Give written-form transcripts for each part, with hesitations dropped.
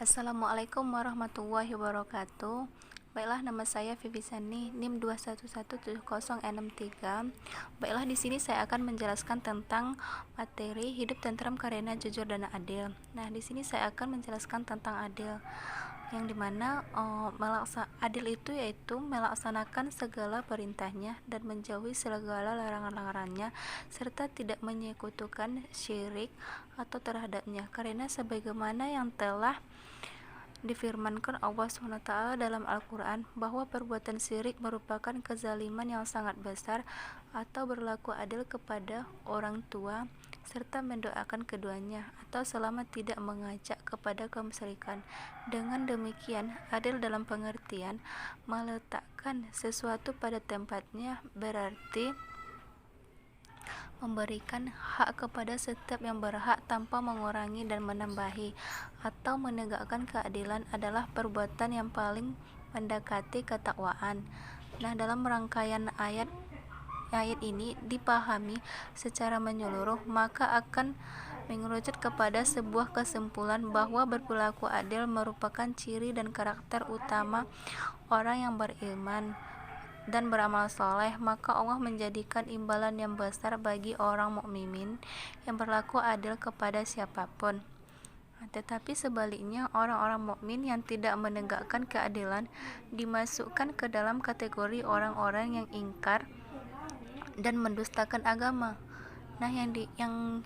Assalamualaikum warahmatullahi wabarakatuh. Baiklah, nama saya Vivi Sani, NIM 2117063. Baiklah, di sini saya akan menjelaskan tentang materi hidup tentram karena jujur dan adil. Nah, di sini saya akan menjelaskan tentang adil, yang dimana adil itu yaitu melaksanakan segala perintahnya dan menjauhi segala larangan-larangannya, serta tidak menyekutukan syirik atau terhadapnya, karena sebagaimana yang telah difirmankan Allah SWT dalam Al-Quran bahwa perbuatan syirik merupakan kezaliman yang sangat besar, atau berlaku adil kepada orang tua serta mendoakan keduanya, atau selama tidak mengajak kepada kemusyrikan. Dengan demikian, adil dalam pengertian meletakkan sesuatu pada tempatnya, berarti memberikan hak kepada setiap yang berhak tanpa mengurangi dan menambahi, atau menegakkan keadilan adalah perbuatan yang paling mendekati ketakwaan. Nah, dalam rangkaian ayat ini dipahami secara menyeluruh, maka akan mengerucut kepada sebuah kesimpulan bahwa berperilaku adil merupakan ciri dan karakter utama orang yang beriman dan beramal soleh. Maka Allah menjadikan imbalan yang besar bagi orang mukmin yang berlaku adil kepada siapapun. Tetapi sebaliknya, orang-orang mukmin yang tidak menegakkan keadilan dimasukkan ke dalam kategori orang-orang yang ingkar dan mendustakan agama. Nah, yang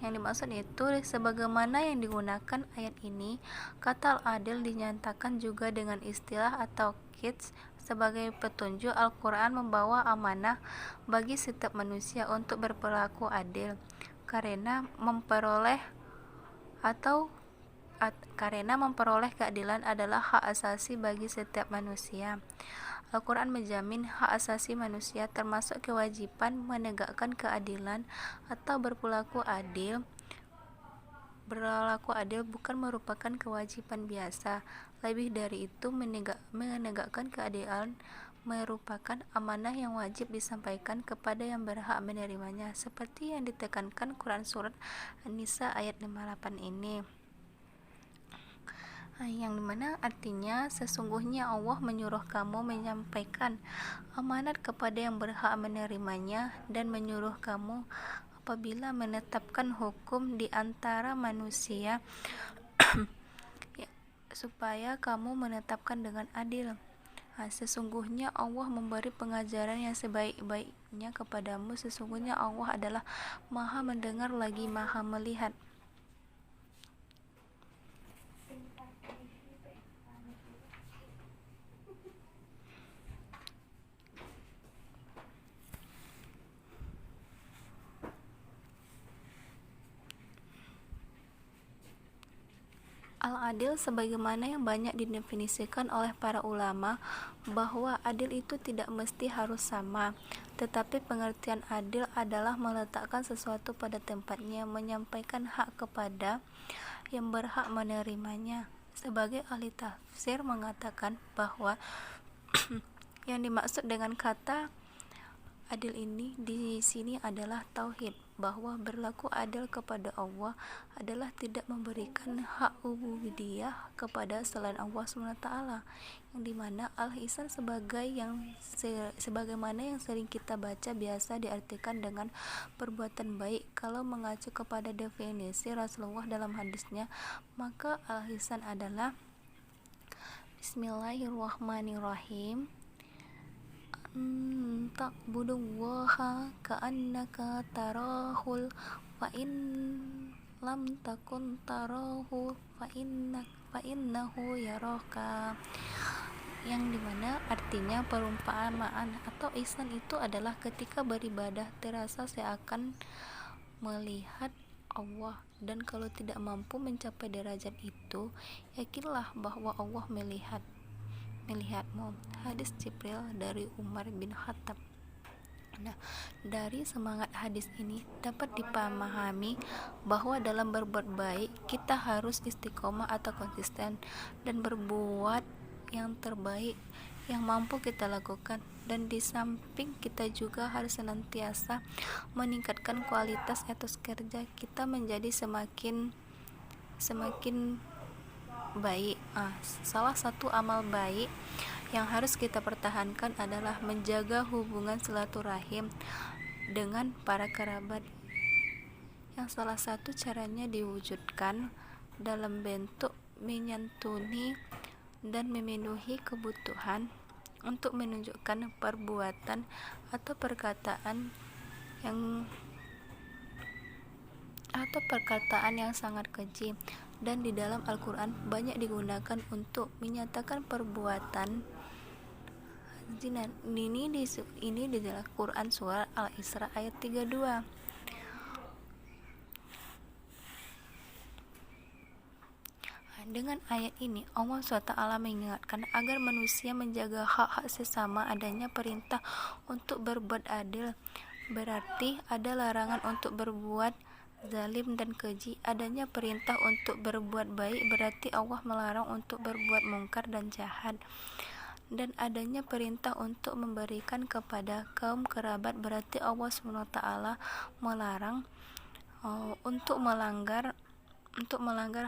dimaksud itu sebagaimana yang digunakan ayat ini, kata adil dinyatakan juga dengan istilah atau kits sebagai petunjuk. Al-Quran membawa amanah bagi setiap manusia untuk berperilaku adil karena memperoleh keadilan adalah hak asasi bagi setiap manusia. Al-Quran menjamin hak asasi manusia, termasuk kewajiban menegakkan keadilan atau berperilaku adil. Berlaku adil bukan merupakan kewajiban biasa. Lebih dari itu, menegakkan keadilan merupakan amanah yang wajib disampaikan kepada yang berhak menerimanya, seperti yang ditekankan Quran Surat An-Nisa ayat 58 ini, yang dimana artinya sesungguhnya Allah menyuruh kamu menyampaikan amanat kepada yang berhak menerimanya dan menyuruh kamu apabila menetapkan hukum di antara manusia supaya kamu menetapkan dengan adil. Sesungguhnya Allah memberi pengajaran yang sebaik-baiknya kepadamu. Sesungguhnya Allah adalah Maha mendengar lagi Maha melihat. Al-adil sebagaimana yang banyak didefinisikan oleh para ulama, bahwa adil itu tidak mesti harus sama, tetapi pengertian adil adalah meletakkan sesuatu pada tempatnya, menyampaikan hak kepada yang berhak menerimanya. Sebagai ahli tafsir mengatakan bahwa yang dimaksud dengan kata adil ini di sini adalah tauhid, bahwa berlaku adil kepada Allah adalah tidak memberikan hak ubudiyah kepada selain Allah SWT, yang dimana al-ihsan sebagaimana yang sering kita baca biasa diartikan dengan perbuatan baik. Kalau mengacu kepada definisi Rasulullah dalam hadisnya, maka al-ihsan adalah Bismillahirrahmanirrahim, ta'budullaha ka'annaka tarahul fa in lam takun tarahu fa innahu yaraka, yang dimana artinya perumpamaan atau ihsan itu adalah ketika beribadah terasa seakan melihat Allah, dan kalau tidak mampu mencapai derajat itu, yakinlah bahwa Allah melihatmu. Hadis Jibril dari Umar bin Khattab. Nah, dari semangat hadis ini dapat dipahami bahwa dalam berbuat baik kita harus istiqomah atau konsisten dan berbuat yang terbaik yang mampu kita lakukan, dan di samping kita juga harus senantiasa meningkatkan kualitas etos kerja kita menjadi semakin baik. Salah satu amal baik yang harus kita pertahankan adalah menjaga hubungan silaturahim dengan para kerabat, yang salah satu caranya diwujudkan dalam bentuk menyantuni dan memenuhi kebutuhan, untuk menunjukkan perbuatan atau perkataan yang sangat keji. Dan di dalam Al-Quran banyak digunakan untuk menyatakan perbuatan zina. Ini di dalam Quran surah Al-Isra ayat 32. Dengan ayat ini Allah SWT mengingatkan agar manusia menjaga hak-hak sesama. Adanya perintah untuk berbuat adil, berarti ada larangan untuk berbuat zalim dan keji. Adanya perintah untuk berbuat baik, berarti Allah melarang untuk berbuat mungkar dan jahat. Dan adanya perintah untuk memberikan kepada kaum kerabat, berarti Allah SWT melarang untuk melanggar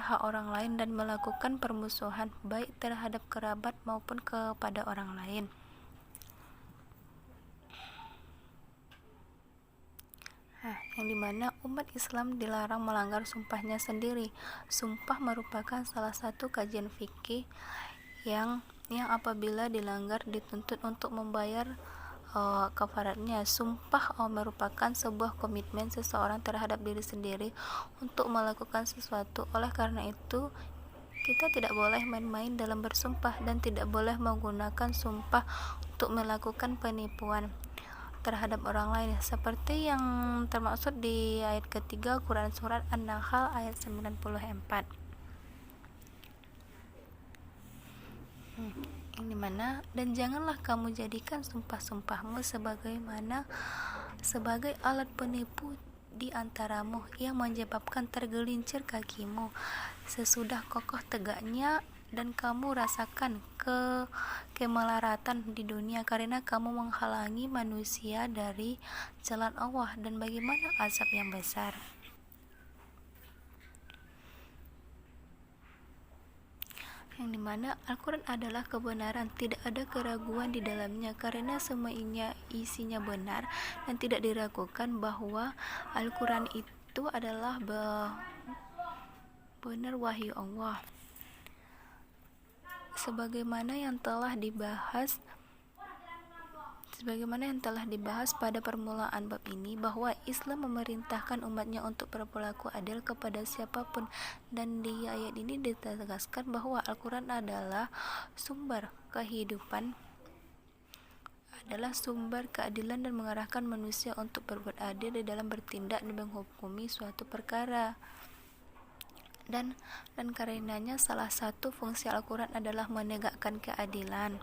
hak orang lain dan melakukan permusuhan baik terhadap kerabat maupun kepada orang lain. Yang dimana umat Islam dilarang melanggar sumpahnya sendiri. Sumpah merupakan salah satu kajian fikih yang apabila dilanggar dituntut untuk membayar kafaratnya. Sumpah merupakan sebuah komitmen seseorang terhadap diri sendiri untuk melakukan sesuatu. Oleh karena itu, kita tidak boleh main-main dalam bersumpah dan tidak boleh menggunakan sumpah untuk melakukan penipuan terhadap orang lain, seperti yang termaksud di ayat ketiga Quran surat An-Nahl ayat 94. Yang dimana, dan janganlah kamu jadikan sumpah-sumpahmu sebagai alat penipu di antaramu yang menyebabkan tergelincir kakimu sesudah kokoh tegaknya, dan kamu rasakan kemelaratan di dunia karena kamu menghalangi manusia dari jalan Allah, dan bagaimana azab yang besar. Yang dimana Al-Quran adalah kebenaran, tidak ada keraguan di dalamnya karena semuanya isinya benar dan tidak diragukan bahwa Al-Quran itu adalah benar wahyu Allah. Sebagaimana yang telah dibahas pada permulaan bab ini, bahwa Islam memerintahkan umatnya untuk berperilaku adil kepada siapapun, dan di ayat ini ditegaskan bahwa Al-Quran adalah sumber kehidupan, adalah sumber keadilan dan mengarahkan manusia untuk berbuat adil di dalam bertindak dan menghukumi suatu perkara. Dan karenanya salah satu fungsi Al-Quran adalah menegakkan keadilan.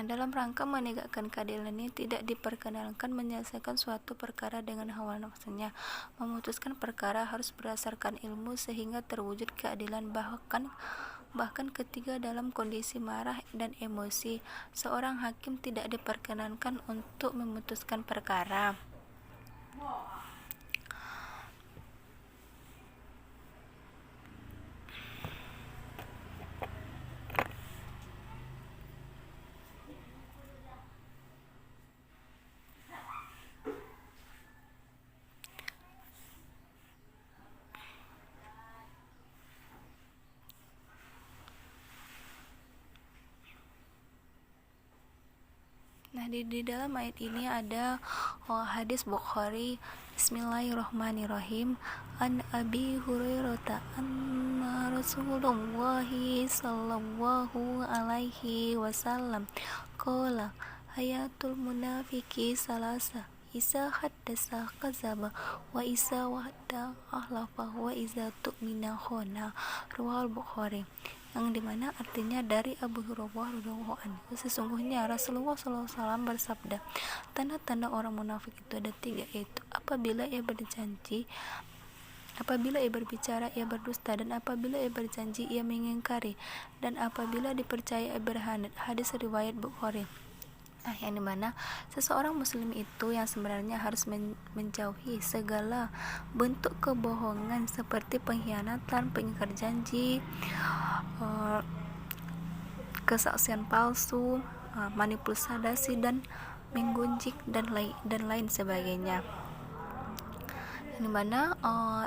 Dalam rangka menegakkan keadilan ini tidak diperkenankan menyelesaikan suatu perkara dengan hawa nafsunya. Memutuskan perkara harus berdasarkan ilmu sehingga terwujud keadilan, bahkan ketika dalam kondisi marah dan emosi. Seorang hakim tidak diperkenankan untuk memutuskan perkara. Di dalam ayat ini ada hadis Bukhari. Bismillahirrahmanirrahim. An Abi Hurairah anna Rasulullah sallallahu alaihi wasallam qala hayatul munafiqi salasa isa haddasa kazaba wa isa wa'ada ahlafa wa iza tu'mina khona. Riwayat Bukhari. Yang dimana artinya dari Abu Hurairah radhiyallahu anhu, sesungguhnya Rasulullah SAW bersabda, tanda-tanda orang munafik itu ada 3, yaitu apabila ia berjanji Apabila ia berbicara, ia berdusta, dan apabila ia berjanji, ia mengingkari, dan apabila dipercaya, ia berkhianat. Hadis riwayat Bukhari. Yang dimana seseorang muslim itu yang sebenarnya harus menjauhi segala bentuk kebohongan seperti pengkhianatan, pengingkar janji, kesaksian palsu, manipulasi dan menggunjing dan lain sebagainya. Di mana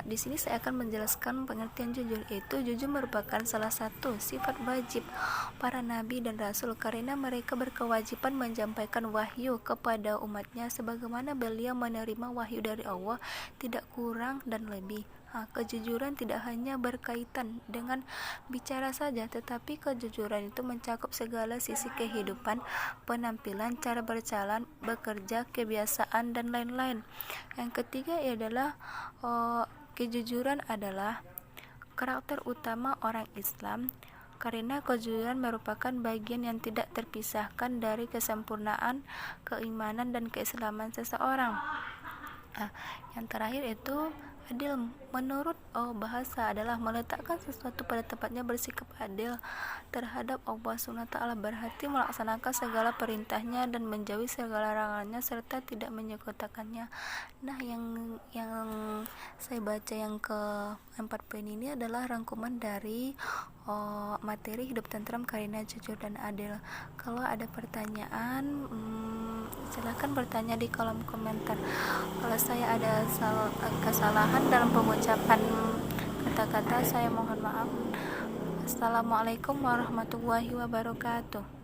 di sini saya akan menjelaskan pengertian jujur. Itu jujur merupakan salah satu sifat wajib para nabi dan rasul karena mereka berkewajiban menyampaikan wahyu kepada umatnya sebagaimana beliau menerima wahyu dari Allah, tidak kurang dan lebih. Kejujuran tidak hanya berkaitan dengan bicara saja, tetapi kejujuran itu mencakup segala sisi kehidupan, penampilan, cara berjalan, bekerja, kebiasaan, dan lain-lain. Yang ketiga adalah kejujuran adalah karakter utama orang Islam karena kejujuran merupakan bagian yang tidak terpisahkan dari kesempurnaan keimanan dan keislaman seseorang. Yang terakhir itu adil. Menurut bahasa adalah meletakkan sesuatu pada tempatnya, bersikap adil terhadap Allah SWT, berarti melaksanakan segala perintahnya dan menjauhi segala larangannya serta tidak menyekutukannya. Nah, yang saya baca yang keempat poin ini adalah rangkuman dari materi hidup tentram karena jujur dan adil. Kalau ada pertanyaan, silahkan bertanya di kolom komentar. Kalau saya ada kesalahan dalam pengucapan kata-kata, saya mohon maaf. Assalamualaikum warahmatullahi wabarakatuh.